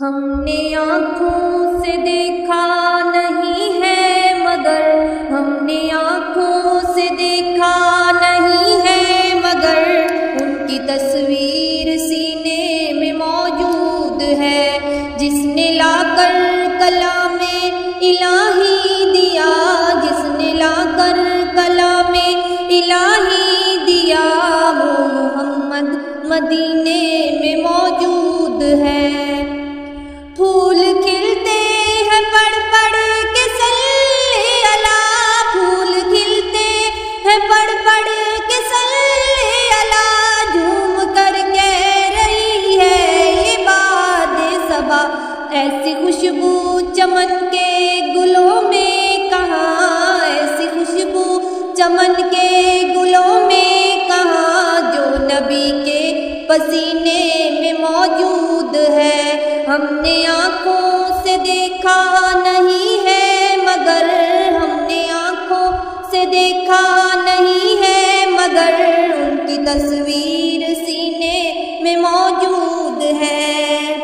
ہم نے آنکھوں سے دیکھا نہیں ہے مگر ہم نے آنکھوں سے دیکھا نہیں ہے مگر ان کی تصویر سینے میں موجود ہے، جس نے لا کر کلام الہی دیا، جس نے لا کر کلام الہی دیا، وہ محمد مدینے میں موجود ہے۔ پھول کھلتے ہیں پڑھ پڑھ کے صلی اللہ، پھول کھلتے ہیں پڑھ پڑھ کے صلی اللہ، جھوم کر کہہ رہی ہے یہ باد صبا، ایسی خوشبو چمن کے گلوں میں کہاں، ایسی خوشبو چمن کے گلوں میں کہاں، جو نبی کے پسینے میں موجود ہے۔ ہم نے آنکھوں سے دیکھا نہیں ہے مگر ہم نے آنکھوں سے دیکھا نہیں ہے مگر ان کی تصویر سینے میں موجود ہے۔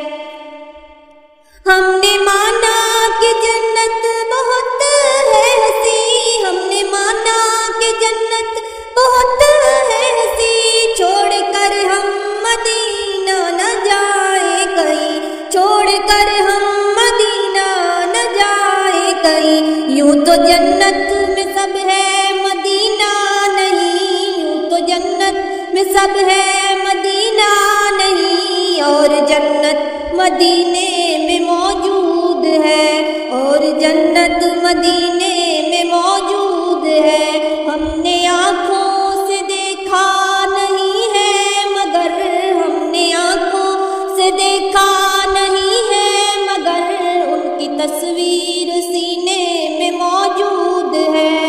ہم نے مانا کہ جنت بہت ہے حسین، ہم نے مانا کہ جنت بہت ہے حسین، چھوڑ کر ہم مدینہ نہ جائے کہیں، چھوڑ کر ہم مدینہ نہ جائے کہیں، یوں تو جنت میں سب ہے مدینہ نہیں، یوں تو جنت میں سب ہے مدینہ نہیں، اور جنت مدینے میں موجود ہے، اور جنت مدینے میں موجود ہے۔ ہم نے آنکھوں سے دیکھا نہیں ہے مگر ہم نے آنکھوں سے دیکھا نہیں ہے مگر ان کی تصویر سینے میں موجود ہے۔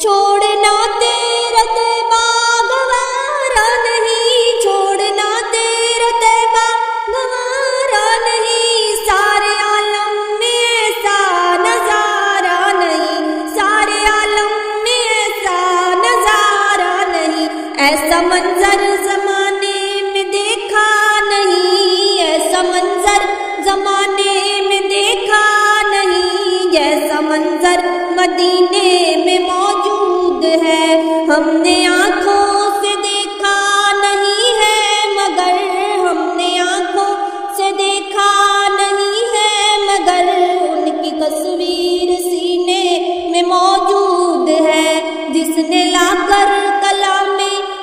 چھوڑنا تیرا طیبہ گوارا نہیں، چھوڑنا تیرا طیبہ گوارا نہیں، سارے عالم میں ایسا نظارہ نہیں، سارے عالم میں ایسا نظارہ نہیں، ایسا منظر زمانے میں دیکھا نہیں، ایسا منظر زمانے میں دیکھا نہیں، جیسا منظر مدینے میں موجود ہے۔ ہم نے آنکھوں سے دیکھا نہیں ہے مگر ہم نے آنکھوں سے دیکھا نہیں ہے مگر ان کی تصویر سینے میں موجود ہے، جس نے لا کر کلام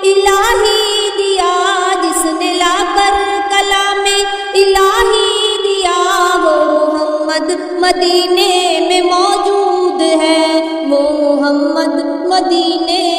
الہی دیا، جس نے لا کر کلام الہی دیا، وہ محمد مدینے میں موجود ہے، وہ محمد مدینے